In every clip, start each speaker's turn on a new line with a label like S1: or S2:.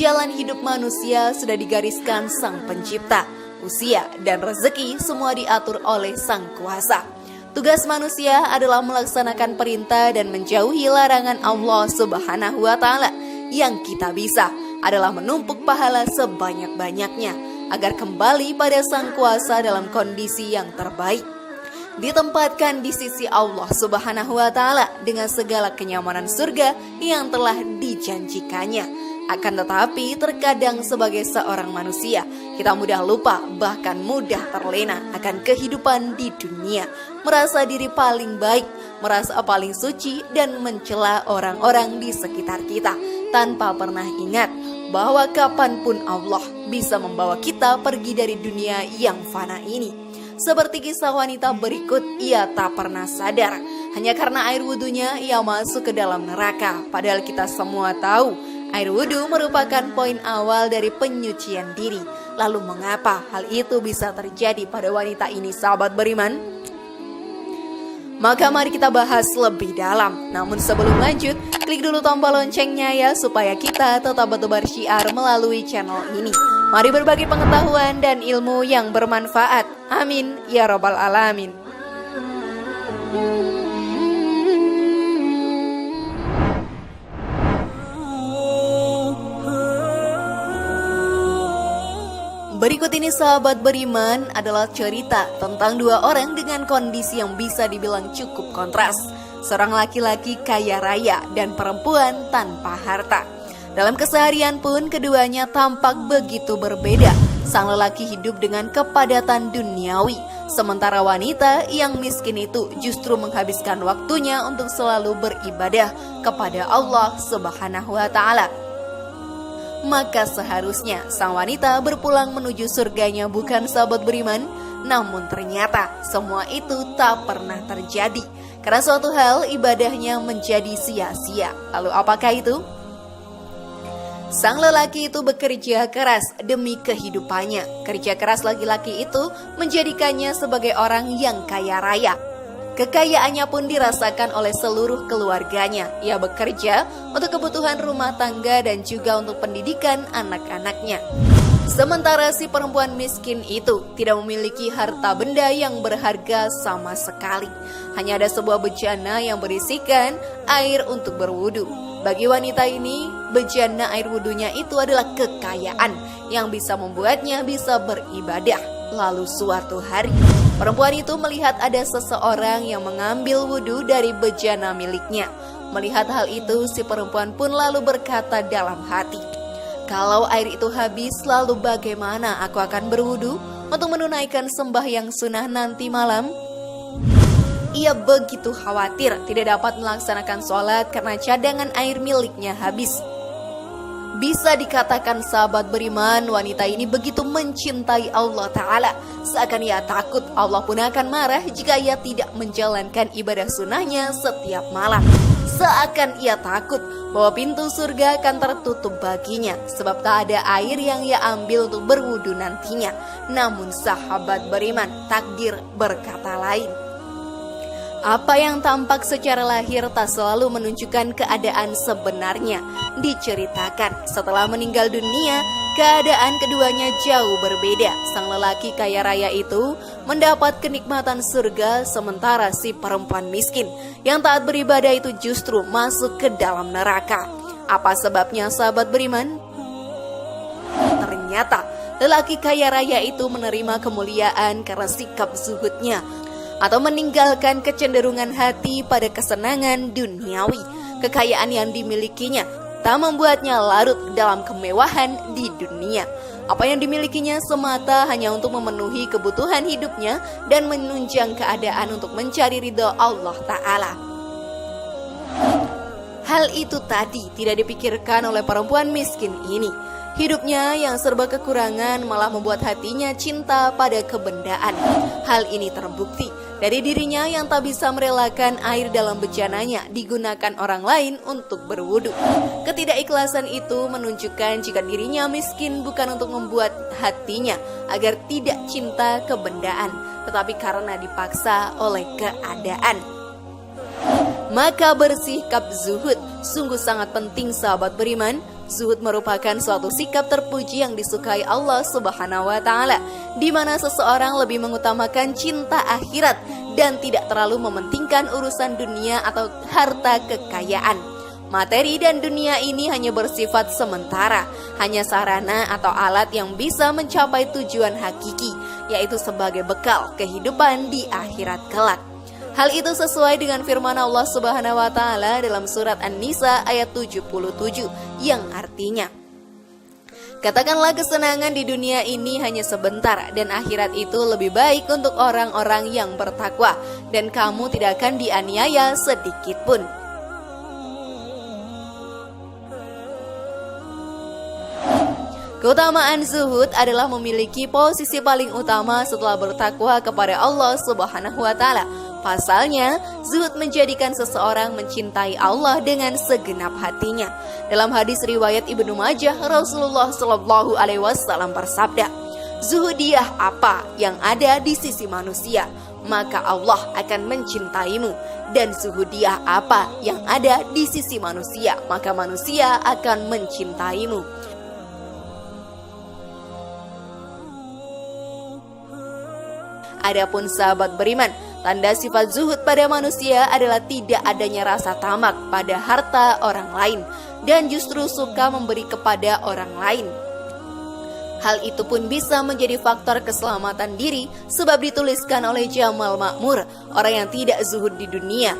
S1: jalan hidup manusia sudah digariskan Sang Pencipta. Usia dan rezeki semua diatur oleh Sang Kuasa. Tugas manusia adalah melaksanakan perintah dan menjauhi larangan Allah Subhanahu wa Ta'ala. Yang kita bisa adalah menumpuk pahala sebanyak-banyaknya agar kembali pada Sang Kuasa dalam kondisi yang terbaik. Ditempatkan di sisi Allah Subhanahu wa Ta'ala dengan segala kenyamanan surga yang telah dijanjikannya. Akan tetapi terkadang sebagai seorang manusia, kita mudah lupa bahkan mudah terlena akan kehidupan di dunia. Merasa diri paling baik, merasa paling suci dan mencela orang-orang di sekitar kita, tanpa pernah ingat bahwa kapanpun Allah bisa membawa kita pergi dari dunia yang fana ini. Seperti kisah wanita berikut, ia tak pernah sadar hanya karena air wudhunya ia masuk ke dalam neraka. Padahal kita semua tahu air wudhu merupakan poin awal dari penyucian diri. Lalu mengapa hal itu bisa terjadi pada wanita ini, sahabat beriman? Maka mari kita bahas lebih dalam. Namun sebelum lanjut, klik dulu tombol loncengnya ya, supaya kita tetap bertebar syiar melalui channel ini. Mari berbagi pengetahuan dan ilmu yang bermanfaat. Amin ya rabbal alamin. Berikut ini sahabat beriman adalah cerita tentang dua orang dengan kondisi yang bisa dibilang cukup kontras. Seorang laki-laki kaya raya dan perempuan tanpa harta. Dalam keseharian pun keduanya tampak begitu berbeda. Sang lelaki hidup dengan kepadatan duniawi, sementara wanita yang miskin itu justru menghabiskan waktunya untuk selalu beribadah kepada Allah Subhanahu wa Ta'ala. Maka seharusnya sang wanita berpulang menuju surganya, bukan sahabat beriman? Namun ternyata semua itu tak pernah terjadi, karena suatu hal ibadahnya menjadi sia-sia. Lalu apakah itu? Sang lelaki itu bekerja keras demi kehidupannya. Kerja keras laki-laki itu menjadikannya sebagai orang yang kaya raya. Kekayaannya pun dirasakan oleh seluruh keluarganya. Ia bekerja untuk kebutuhan rumah tangga dan juga untuk pendidikan anak-anaknya. Sementara si perempuan miskin itu tidak memiliki harta benda yang berharga sama sekali. Hanya ada sebuah bejana yang berisikan air untuk berwudu. Bagi wanita ini, bejana air wudunya itu adalah kekayaan yang bisa membuatnya bisa beribadah. Lalu suatu hari, perempuan itu melihat ada seseorang yang mengambil wudu dari bejana miliknya. Melihat hal itu, si perempuan pun lalu berkata dalam hati, "Kalau air itu habis, lalu bagaimana aku akan berwudu untuk menunaikan sembahyang sunnah nanti malam?" Ia begitu khawatir tidak dapat melaksanakan sholat karena cadangan air miliknya habis. Bisa dikatakan sahabat beriman, wanita ini begitu mencintai Allah Ta'ala. Seakan ia takut Allah pun akan marah jika ia tidak menjalankan ibadah sunnahnya setiap malam. Seakan ia takut bahwa pintu surga akan tertutup baginya, sebab tak ada air yang ia ambil untuk berwudu nantinya. Namun sahabat beriman, takdir berkata lain. Apa yang tampak secara lahir tak selalu menunjukkan keadaan sebenarnya. Diceritakan setelah meninggal dunia, keadaan keduanya jauh berbeda. Sang lelaki kaya raya itu mendapat kenikmatan surga, sementara si perempuan miskin yang taat beribadah itu justru masuk ke dalam neraka. Apa sebabnya sahabat beriman? Ternyata lelaki kaya raya itu menerima kemuliaan karena sikap zuhudnya, atau meninggalkan kecenderungan hati pada kesenangan duniawi. Kekayaan yang dimilikinya tak membuatnya larut dalam kemewahan di dunia. Apa yang dimilikinya semata hanya untuk memenuhi kebutuhan hidupnya dan menunjang keadaan untuk mencari ridha Allah Ta'ala. Hal itu tadi tidak dipikirkan oleh perempuan miskin ini. Hidupnya yang serba kekurangan malah membuat hatinya cinta pada kebendaan. Hal ini terbukti dari dirinya yang tak bisa merelakan air dalam bejananya digunakan orang lain untuk berwudu. Ketidakikhlasan itu menunjukkan jika dirinya miskin bukan untuk membuat hatinya agar tidak cinta kebendaan, tetapi karena dipaksa oleh keadaan. Maka bersikap zuhud sungguh sangat penting sahabat beriman. Zuhud merupakan suatu sikap terpuji yang disukai Allah Subhanahu wa Ta'ala, di mana seseorang lebih mengutamakan cinta akhirat dan tidak terlalu mementingkan urusan dunia atau harta kekayaan. Materi dan dunia ini hanya bersifat sementara, hanya sarana atau alat yang bisa mencapai tujuan hakiki, yaitu sebagai bekal kehidupan di akhirat kelak. Hal itu sesuai dengan firman Allah Subhanahu wa Ta'ala dalam surat An-Nisa ayat 77 yang artinya, katakanlah kesenangan di dunia ini hanya sebentar dan akhirat itu lebih baik untuk orang-orang yang bertakwa dan kamu tidak akan dianiaya sedikit pun. Keutamaan zuhud adalah memiliki posisi paling utama setelah bertakwa kepada Allah Subhanahu wa Ta'ala. Pasalnya, zuhud menjadikan seseorang mencintai Allah dengan segenap hatinya. Dalam hadis riwayat Ibnu Majah, Rasulullah Shallallahu Alaihi Wasallam bersabda, "Zuhudiyah apa yang ada di sisi manusia, maka Allah akan mencintaimu. Dan zuhudiyah apa yang ada di sisi manusia, maka manusia akan mencintaimu." Adapun sahabat beriman, tanda sifat zuhud pada manusia adalah tidak adanya rasa tamak pada harta orang lain dan justru suka memberi kepada orang lain. Hal itu pun bisa menjadi faktor keselamatan diri sebab dituliskan oleh Jamal Makmur, orang yang tidak zuhud di dunia.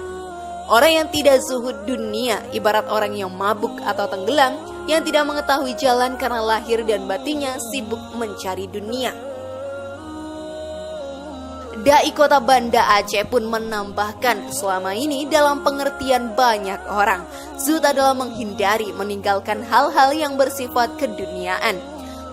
S1: Orang yang tidak zuhud dunia ibarat orang yang mabuk atau tenggelam yang tidak mengetahui jalan karena lahir dan batinnya sibuk mencari dunia. Dai kota Banda Aceh pun menambahkan, selama ini dalam pengertian banyak orang, zuhud adalah menghindari meninggalkan hal-hal yang bersifat keduniaan.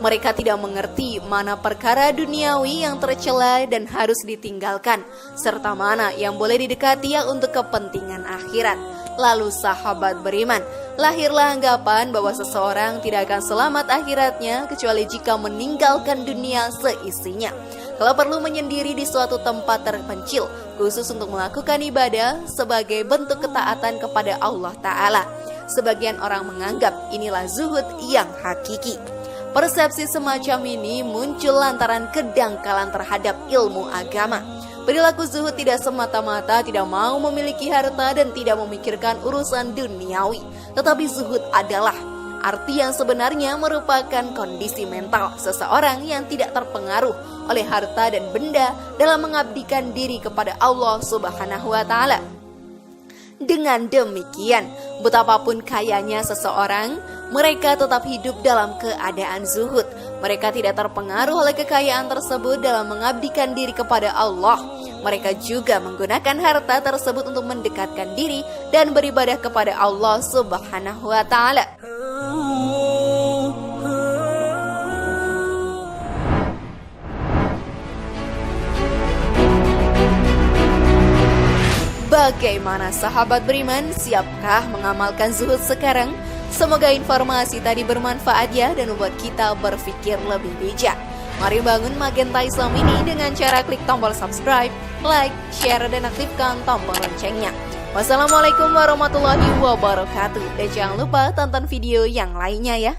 S1: Mereka tidak mengerti mana perkara duniawi yang tercela dan harus ditinggalkan, serta mana yang boleh didekati untuk kepentingan akhirat. Lalu sahabat beriman, lahirlah anggapan bahwa seseorang tidak akan selamat akhiratnya kecuali jika meninggalkan dunia seisinya. Kalau perlu menyendiri di suatu tempat terpencil, khusus untuk melakukan ibadah sebagai bentuk ketaatan kepada Allah Ta'ala. Sebagian orang menganggap inilah zuhud yang hakiki. Persepsi semacam ini muncul lantaran kedangkalan terhadap ilmu agama. Perilaku zuhud tidak semata-mata tidak mau memiliki harta dan tidak memikirkan urusan duniawi, tetapi zuhud adalah arti yang sebenarnya merupakan kondisi mental seseorang yang tidak terpengaruh oleh harta dan benda dalam mengabdikan diri kepada Allah Subhanahu wa Ta'ala. Dengan demikian, betapapun kayanya seseorang, mereka tetap hidup dalam keadaan zuhud. Mereka tidak terpengaruh oleh kekayaan tersebut dalam mengabdikan diri kepada Allah. Mereka juga menggunakan harta tersebut untuk mendekatkan diri dan beribadah kepada Allah Subhanahu wa Ta'ala. Bagaimana sahabat beriman, siapkah mengamalkan zuhud sekarang? Semoga informasi tadi bermanfaat ya dan membuat kita berpikir lebih bijak. Mari bangun Magenta Islam ini dengan cara klik tombol subscribe, like, share, dan aktifkan tombol loncengnya. Wassalamualaikum warahmatullahi wabarakatuh. Dan jangan lupa tonton video yang lainnya ya.